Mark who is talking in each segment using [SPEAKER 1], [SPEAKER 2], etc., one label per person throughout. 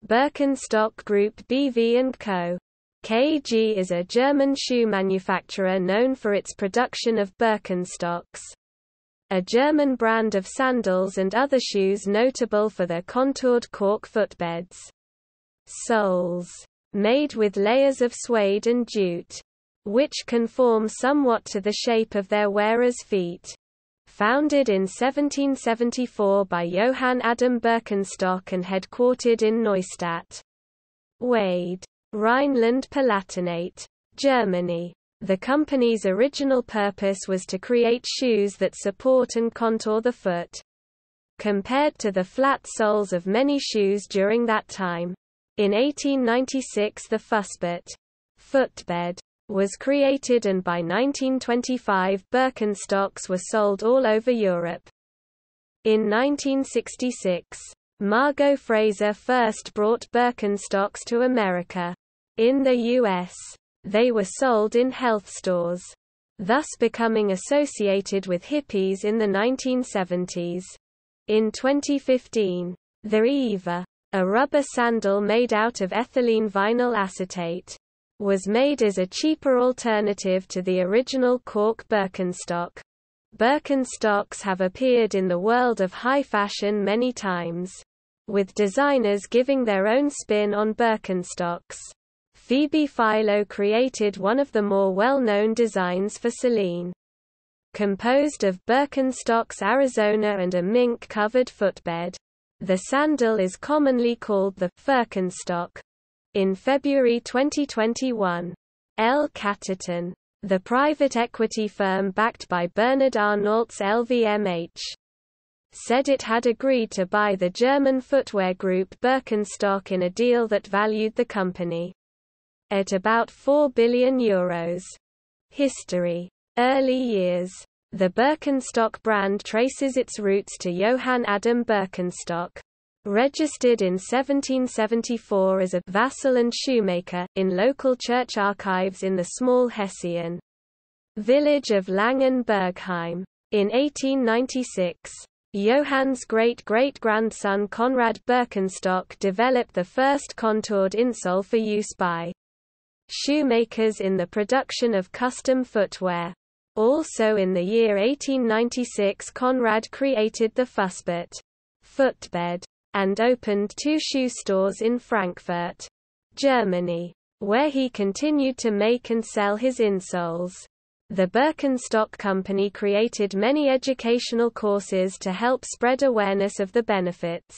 [SPEAKER 1] Birkenstock Group BV & Co. KG is a German shoe manufacturer known for its production of Birkenstocks, a German brand of sandals and other shoes notable for their contoured cork footbeds. Soles, made with layers of suede and jute, which conform somewhat to the shape of their wearers' feet. Founded in 1774 by Johann Adam Birkenstock and headquartered in Neustadt, Wade, Rhineland-Palatinate, Germany. The company's original purpose was to create shoes that support and contour the foot. Compared to the flat soles of many shoes during that time. In 1896 the fussbett, footbed, was created, and by 1925 Birkenstocks were sold all over Europe. In 1966, Margot Fraser first brought Birkenstocks to America. In the U.S., they were sold in health stores, thus becoming associated with hippies in the 1970s. In 2015, the Eva, a rubber sandal made out of ethylene vinyl acetate, was made as a cheaper alternative to the original cork Birkenstock. Birkenstocks have appeared in the world of high fashion many times, with designers giving their own spin on Birkenstocks. Phoebe Philo created one of the more well-known designs for Celine. Composed of Birkenstocks Arizona and a mink-covered footbed, the sandal is commonly called the Birkenstock. In February 2021, L. Catterton, the private equity firm backed by Bernard Arnault's LVMH, said it had agreed to buy the German footwear group Birkenstock in a deal that valued the company at about €4 billion. History. Early years. The Birkenstock brand traces its roots to Johann Adam Birkenstock, registered in 1774 as a vassal and shoemaker, in local church archives in the small Hessian village of Langenbergheim. In 1896, Johann's great-great-grandson Conrad Birkenstock developed the first contoured insole for use by shoemakers in the production of custom footwear. Also in the year 1896 Conrad created the fussbett, footbed, and opened 2 shoe stores in Frankfurt, Germany, where he continued to make and sell his insoles. The Birkenstock company created many educational courses to help spread awareness of the benefits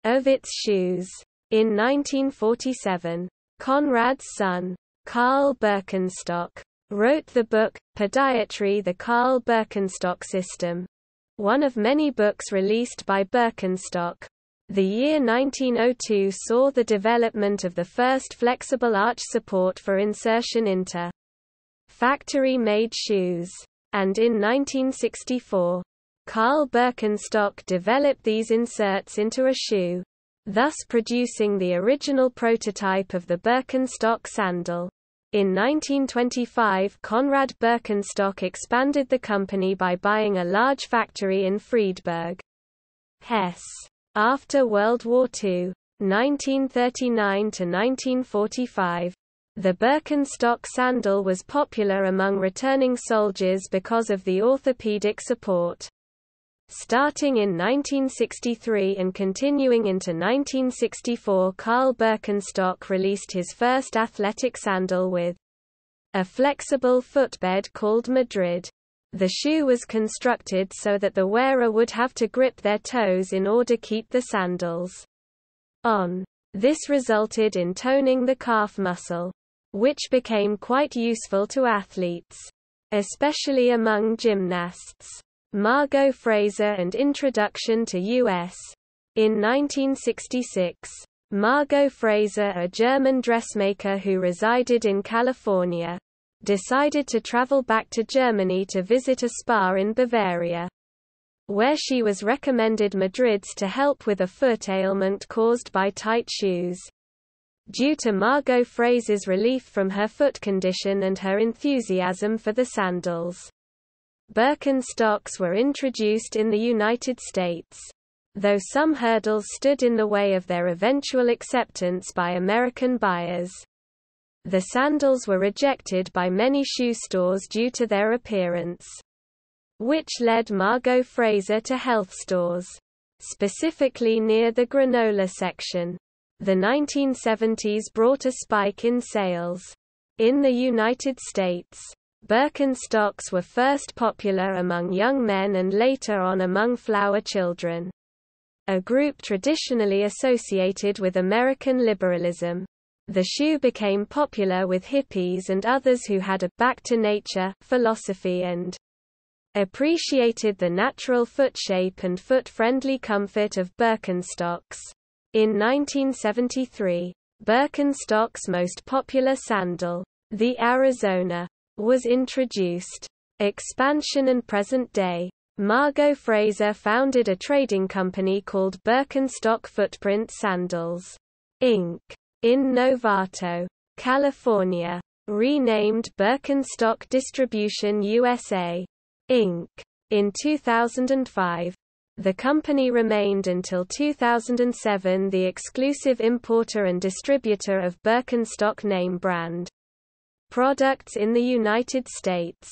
[SPEAKER 1] of its shoes. In 1947, Conrad's son, Karl Birkenstock, wrote the book, Podiatry: The Karl Birkenstock System, one of many books released by Birkenstock. The year 1902 saw the development of the first flexible arch support for insertion into factory-made shoes. And in 1964, Karl Birkenstock developed these inserts into a shoe, thus producing the original prototype of the Birkenstock sandal. In 1925 Conrad Birkenstock expanded the company by buying a large factory in Friedberg, Hesse. After World War II, 1939 to 1945, the Birkenstock sandal was popular among returning soldiers because of the orthopedic support. Starting in 1963 and continuing into 1964, Karl Birkenstock released his first athletic sandal with a flexible footbed called Madrid. The shoe was constructed so that the wearer would have to grip their toes in order to keep the sandals on. This resulted in toning the calf muscle, which became quite useful to athletes, especially among gymnasts. Margot Fraser and introduction to U.S. In 1966, Margot Fraser, a German dressmaker who resided in California, decided to travel back to Germany to visit a spa in Bavaria, where she was recommended Madrids to help with a foot ailment caused by tight shoes. Due to Margot Fraser's relief from her foot condition and her enthusiasm for the sandals, Birkenstocks were introduced in the United States. though some hurdles stood in the way of their eventual acceptance by American buyers. The sandals were rejected by many shoe stores due to their appearance, which led Margot Fraser to health stores, specifically near the granola section. The 1970s brought a spike in sales. In the United States, Birkenstocks were first popular among young men and later on among flower children, a group traditionally associated with American liberalism. The shoe became popular with hippies and others who had a back to nature philosophy and appreciated the natural foot shape and foot-friendly comfort of Birkenstocks. In 1973, Birkenstock's most popular sandal, the Arizona, was introduced. Expansion and present day. Margot Fraser founded a trading company called Birkenstock Footprint Sandals, Inc. in Novato, California, renamed Birkenstock Distribution USA, Inc. in 2005. The company remained until 2007 the exclusive importer and distributor of Birkenstock name brand products in the United States.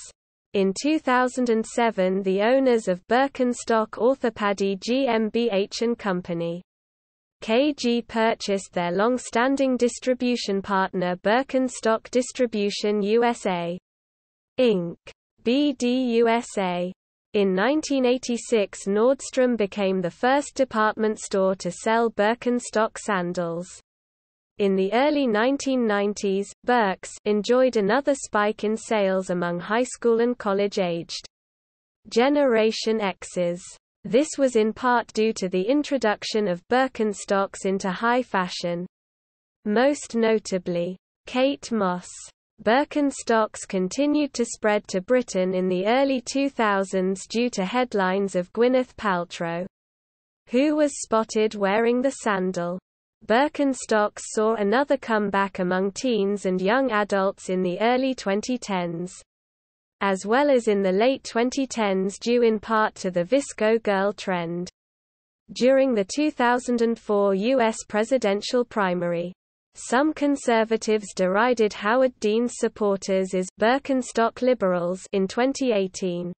[SPEAKER 1] In 2007 the owners of Birkenstock Orthopedy GmbH & Company KG purchased their long-standing distribution partner Birkenstock Distribution USA, Inc. BDUSA. In 1986 Nordstrom became the first department store to sell Birkenstock sandals. In the early 1990s, Birks enjoyed another spike in sales among high school and college-aged Generation X's. This was in part due to the introduction of Birkenstocks into high fashion. Most notably, Kate Moss. Birkenstocks continued to spread to Britain in the early 2000s due to headlines of Gwyneth Paltrow, who was spotted wearing the sandal. Birkenstocks saw another comeback among teens and young adults in the early 2010s, as well as in the late 2010s due in part to the Visco Girl trend. During the 2004 U.S. presidential primary, some conservatives derided Howard Dean's supporters as Birkenstock liberals in 2018.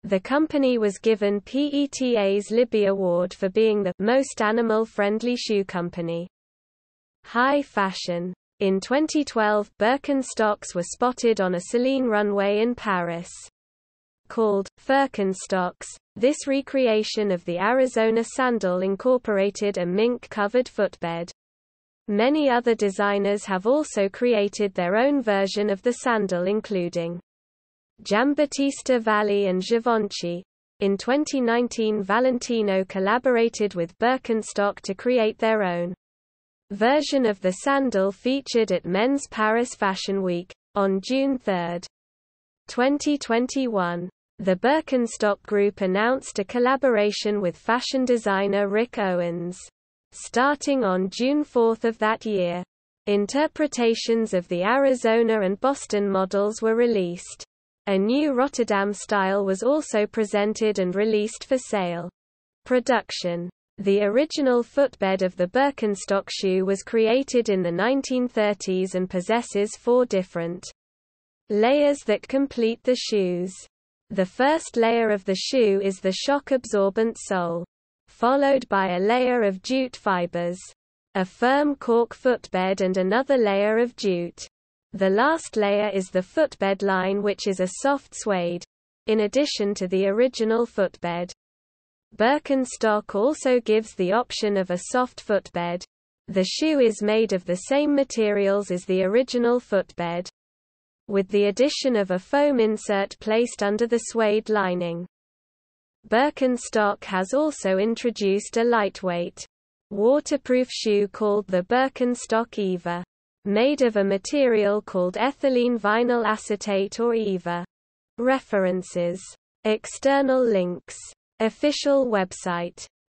[SPEAKER 1] The company was given PETA's Libby Award for being the most animal-friendly shoe company. High fashion. In 2012 Birkenstocks were spotted on a Celine runway in Paris. Called Birkenstocks, this recreation of the Arizona sandal incorporated a mink-covered footbed. Many other designers have also created their own version of the sandal including Giambattista Valli and Givenchy. In 2019 Valentino collaborated with Birkenstock to create their own version of the sandal featured at Men's Paris Fashion Week, on June 3, 2021. The Birkenstock Group announced a collaboration with fashion designer Rick Owens. Starting on June 4 of that year, interpretations of the Arizona and Boston models were released. A new Rotterdam style was also presented and released for sale. Production. The original footbed of the Birkenstock shoe was created in the 1930s and possesses 4 different layers that complete the shoes. The first layer of the shoe is the shock-absorbent sole, followed by a layer of jute fibers, a firm cork footbed and another layer of jute. The last layer is the footbed line, which is a soft suede, in addition to the original footbed. Birkenstock also gives the option of a soft footbed. The shoe is made of the same materials as the original footbed, with the addition of a foam insert placed under the suede lining. Birkenstock has also introduced a lightweight, waterproof shoe called the Birkenstock EVA, made of a material called ethylene vinyl acetate or EVA. References. External links. Official website.